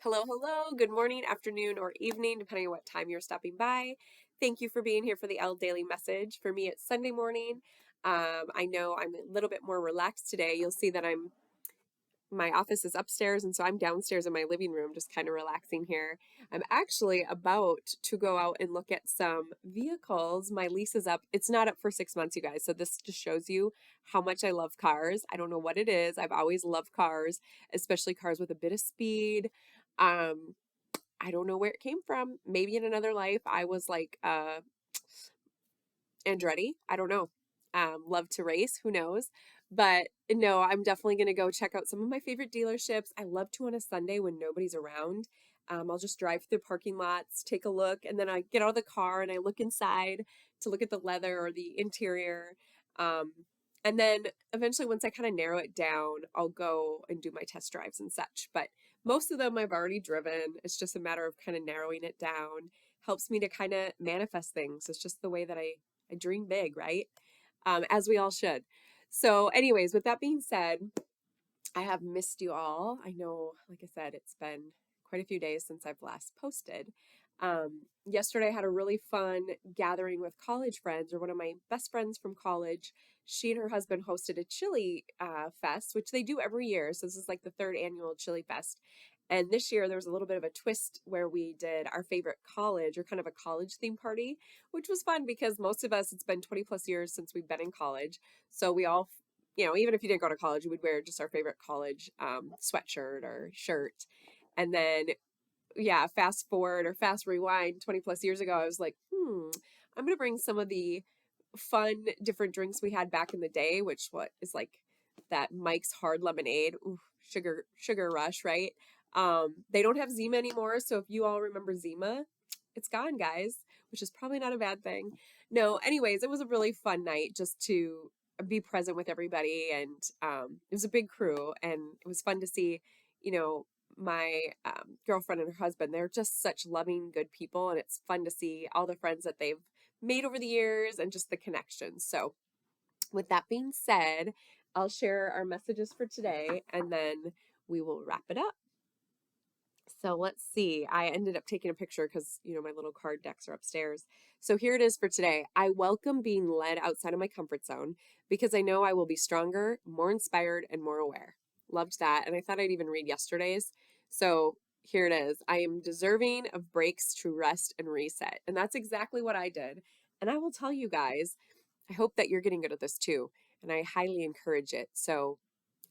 Hello, hello. Good morning, afternoon, or evening, depending on what time you're stopping by. Thank you for being here for the Elle Daily Message. For me, it's Sunday morning. I know I'm a little bit more relaxed today. You'll see that my office is upstairs, and so I'm downstairs in my living room, just kind of relaxing here. I'm actually about to go out and look at some vehicles. My lease is up. It's not up for 6 months, you guys. So this just shows you how much I love cars. I don't know what it is. I've always loved cars, especially cars with a bit of speed. Um, I don't know where it came from. Maybe in another life, I was like Andretti. I don't know. Love to race. Who knows? But no, I'm definitely going to go check out some of my favorite dealerships. I love to on a Sunday when nobody's around. I'll just drive through parking lots, take a look, and then I get out of the car and I look inside to look at the leather or the interior. Um, and then eventually, once I kind of narrow it down, I'll go and do my test drives and such. But most of them I've already driven. It's just a matter of kind of narrowing it down. Helps me to kind of manifest things. It's just the way that I dream big, right? As we all should. So, anyways, with that being said, I have missed you all. I know, like I said, it's been quite a few days since I've last posted. Yesterday, I had a really fun gathering with college friends, or one of my best friends from college. She and her husband hosted a chili fest, which they do every year. So, this is like the third annual chili fest. And this year, there was a little bit of a twist where we did our favorite college, or kind of a college theme party, which was fun because most of us, it's been 20 plus years since we've been in college. So, we all even if you didn't go to college, we'd wear just our favorite college sweatshirt or shirt. And then, yeah, fast forward or fast rewind 20 plus years ago, I was like, I'm going to bring some of the fun different drinks we had back in the day, which what is like that Mike's hard lemonade. Ooh, sugar rush, right? They don't have Zima anymore. So if you all remember Zima, it's gone, guys, which is probably not a bad thing. No, anyways, it was a really fun night just to be present with everybody. And it was a big crew, and it was fun to see, you know, my girlfriend and her husband. They're just such loving, good people. And it's fun to see all the friends that they've made over the years and just the connections. So, with that being said, I'll share our messages for today and then we will wrap it up. So let's see. I ended up taking a picture because, my little card decks are upstairs. So here it is for today. I welcome being led outside of my comfort zone because I know I will be stronger, more inspired, and more aware. Loved that. And I thought I'd even read yesterday's. So here it is. I am deserving of breaks to rest and reset. And that's exactly what I did. And I will tell you guys, I hope that you're getting good at this too. And I highly encourage it. So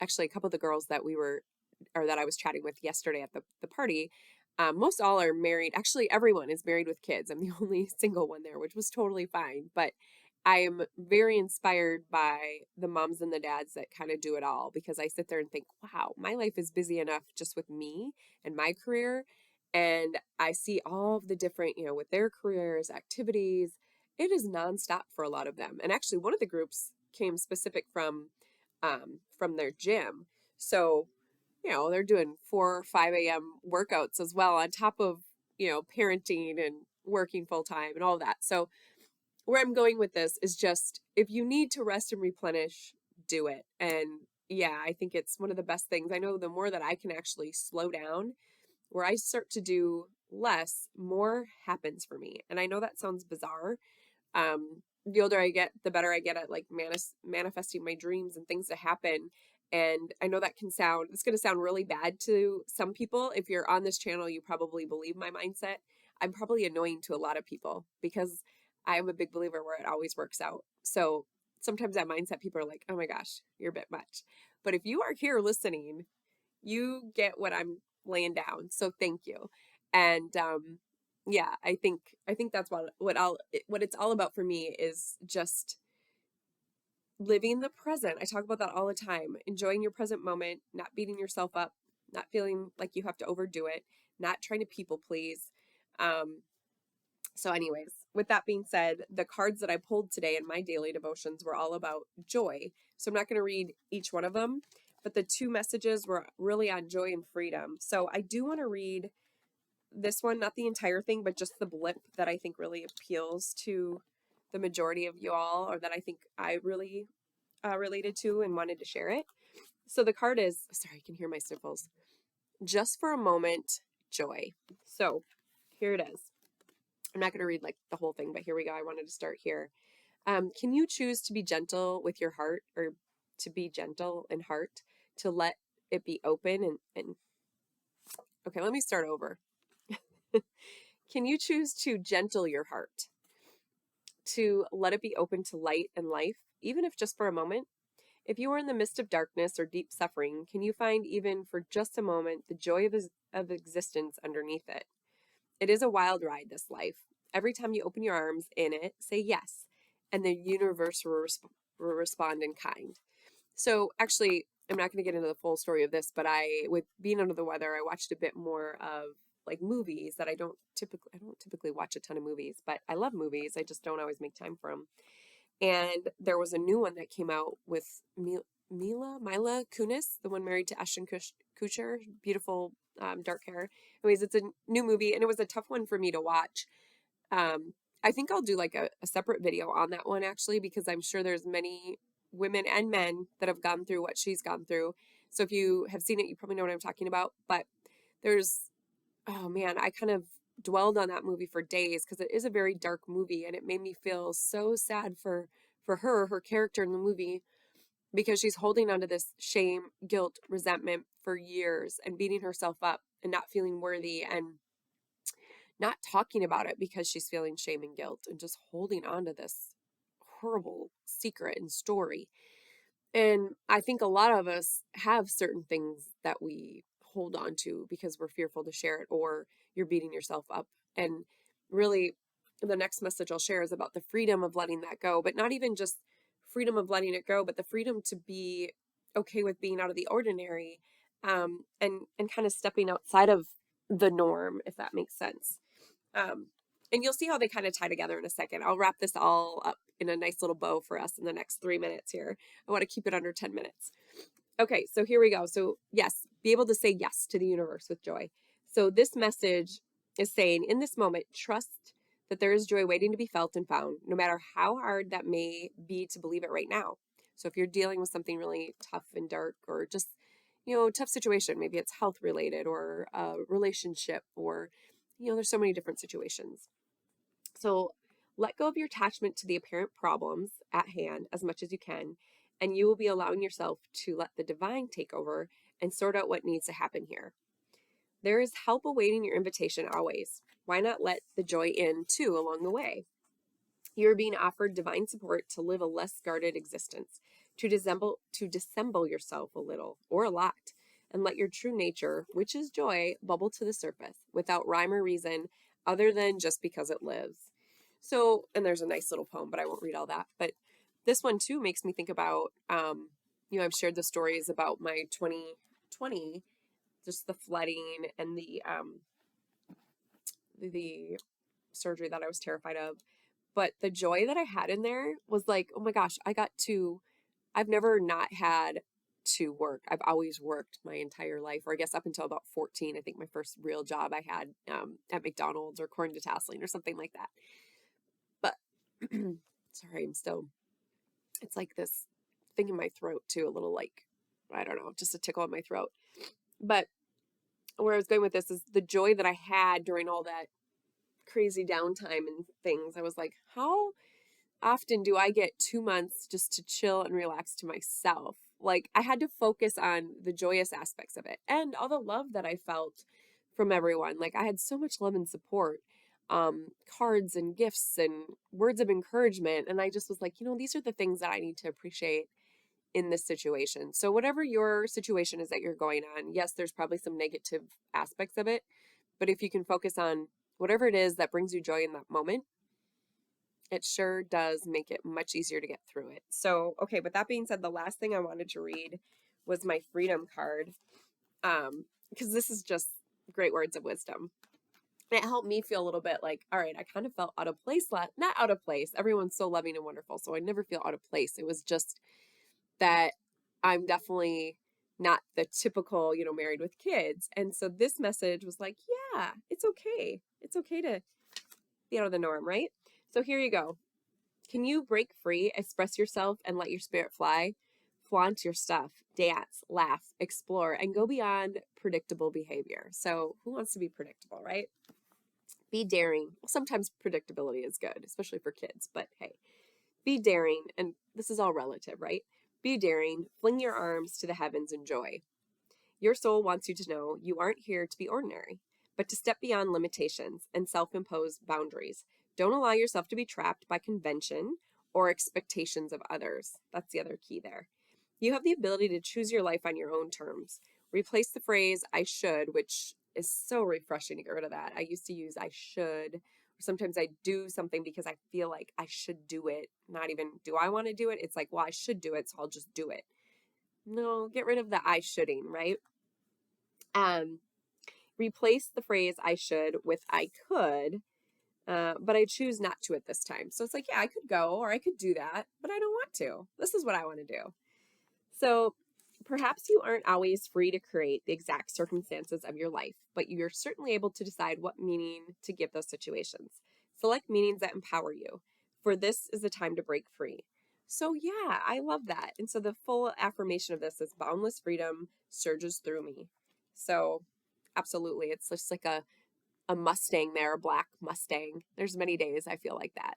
actually, a couple of the girls that I was chatting with yesterday at the party, most all are married. Actually, everyone is married with kids. I'm the only single one there, which was totally fine. But I am very inspired by the moms and the dads that kind of do it all because I sit there and think, wow, my life is busy enough just with me and my career. And I see all of the different, with their careers, activities. It is nonstop for a lot of them. And actually, one of the groups came specific from their gym. So they're doing 4 or 5 a.m. workouts as well on top of, parenting and working full time and all that. So where I'm going with this is just if you need to rest and replenish, do it. And yeah, I think it's one of the best things. I know the more that I can actually slow down, where I start to do less, more happens for me. And I know that sounds bizarre. The older I get, the better I get at like manifesting my dreams and things to happen. And I know it's going to sound really bad to some people. If you're on this channel, you probably believe my mindset. I'm probably annoying to a lot of people because I am a big believer where it always works out. So sometimes that mindset, people are like, oh my gosh, you're a bit much. But if you are here listening, you get what I'm laying down. So thank you. And yeah, I think that's what it's all about for me is just living the present. I talk about that all the time. Enjoying your present moment, not beating yourself up, not feeling like you have to overdo it, not trying to people please. So anyways, with that being said, the cards that I pulled today in my daily devotions were all about joy. So I'm not going to read each one of them, but the two messages were really on joy and freedom. So I do want to read this one, not the entire thing, but just the blip that I think really appeals to the majority of you all, or that I think I really related to and wanted to share it. So the card is, sorry, you can hear my sniffles. Just for a moment, joy. So here it is. I'm not going to read like the whole thing, but here we go. I wanted to start here. Can you choose to be gentle with your heart, or to be gentle in heart, to let it be open and okay, let me start over. Can you choose to gentle your heart, to let it be open to light and life, even if just for a moment? If you are in the midst of darkness or deep suffering, can you find, even for just a moment, the joy of existence underneath it? It is a wild ride, this life. Every time you open your arms in it, say yes, and the universe will respond in kind. So actually, I'm not going to get into the full story of this, but with being under the weather, I watched a bit more of like movies that I don't typically watch a ton of movies, but I love movies. I just don't always make time for them. And there was a new one that came out with Mila Kunis, the one married to Ashton Kutcher, beautiful dark hair. Anyways, it's a new movie, and it was a tough one for me to watch. I think I'll do like a separate video on that one, actually, because I'm sure there's many women and men that have gone through what she's gone through. So if you have seen it, you probably know what I'm talking about. But there's, oh man, I kind of dwelled on that movie for days because it is a very dark movie, and it made me feel so sad for her character in the movie, because she's holding onto this shame, guilt, resentment for years, and beating herself up and not feeling worthy, and not talking about it because she's feeling shame and guilt, and just holding on to this horrible secret and story. And I think a lot of us have certain things that we hold on to because we're fearful to share it, or you're beating yourself up. And really, the next message I'll share is about the freedom of letting that go, but not even just freedom of letting it go, but the freedom to be okay with being out of the ordinary, and kind of stepping outside of the norm, if that makes sense. Um, and you'll see how they kind of tie together in a second. I'll wrap this all up in a nice little bow for us in the next 3 minutes here. I want to keep it under 10 minutes. Okay, so here we go. So yes, be able to say yes to the universe with joy. So this message is saying, in this moment, trust that there is joy waiting to be felt and found, no matter how hard that may be to believe it right now. So if you're dealing with something really tough and dark, or just, tough situation, maybe it's health related, or a relationship, or, there's so many different situations. So let go of your attachment to the apparent problems at hand as much as you can, and you will be allowing yourself to let the divine take over and sort out what needs to happen here. There is help awaiting your invitation always. Why not let the joy in too along the way? You are being offered divine support to live a less guarded existence, to dissemble yourself a little or a lot, and let your true nature, which is joy, bubble to the surface without rhyme or reason other than just because it lives. So, and there's a nice little poem, but I won't read all that. But this one too makes me think about, I've shared the stories about my 2020, just the flooding and the surgery that I was terrified of. But the joy that I had in there was like, oh my gosh, I've never not had to work. I've always worked my entire life, or I guess up until about 14. I think my first real job I had at McDonald's or corn detasseling or something like that. But sorry, it's like this thing in my throat too, a little like, I don't know, just a tickle in my throat. But where I was going with this is the joy that I had during all that crazy downtime and things. I was like, how often do I get 2 months just to chill and relax to myself? Like, I had to focus on the joyous aspects of it and all the love that I felt from everyone. Like, I had so much love and support, cards and gifts and words of encouragement. And I just was like, these are the things that I need to appreciate in this situation. So whatever your situation is that you're going on, yes, there's probably some negative aspects of it, but if you can focus on whatever it is that brings you joy in that moment, it sure does make it much easier to get through it. So, okay, with that being said, the last thing I wanted to read was my freedom card, because this is just great words of wisdom. And it helped me feel a little bit like, all right, I kind of felt out of place. Not out of place. Everyone's so loving and wonderful, so I never feel out of place. It was just that I'm definitely not the typical, married with kids. And so this message was like, yeah, it's okay. It's okay to be out of the norm, right? So here you go. Can you break free, express yourself, and let your spirit fly? Flaunt your stuff, dance, laugh, explore, and go beyond predictable behavior. So who wants to be predictable, right? Be daring. Well, sometimes predictability is good, especially for kids, but hey, be daring. And this is all relative, right? Be daring. Fling your arms to the heavens in joy. Your soul wants you to know you aren't here to be ordinary, but to step beyond limitations and self imposed boundaries. Don't allow yourself to be trapped by convention or expectations of others. That's the other key there. You have the ability to choose your life on your own terms. Replace the phrase I should, which is so refreshing to get rid of that. I used to use I should. Sometimes I do something because I feel like I should do it. Not even do I want to do it? It's like, well, I should do it, so I'll just do it. No, get rid of the I shoulding, right? Um, Replace the phrase I should with I could, but I choose not to at this time. So it's like, yeah, I could go or I could do that, but I don't want to. This is what I want to do. So perhaps you aren't always free to create the exact circumstances of your life, but you're certainly able to decide what meaning to give those situations. Select meanings that empower you, for this is the time to break free. So yeah, I love that. And so the full affirmation of this is boundless freedom surges through me. So absolutely, it's just like a Mustang there, a black Mustang. There's many days I feel like that.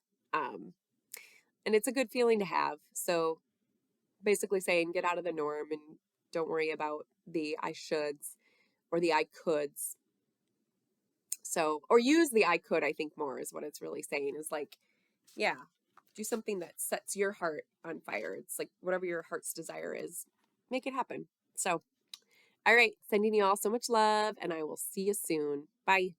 And it's a good feeling to have. So basically saying get out of the norm and don't worry about the I shoulds or the I coulds. So, or use the I could, I think more is what it's really saying is like, yeah, do something that sets your heart on fire. It's like whatever your heart's desire is, make it happen. So, all right, sending you all so much love and I will see you soon. Bye.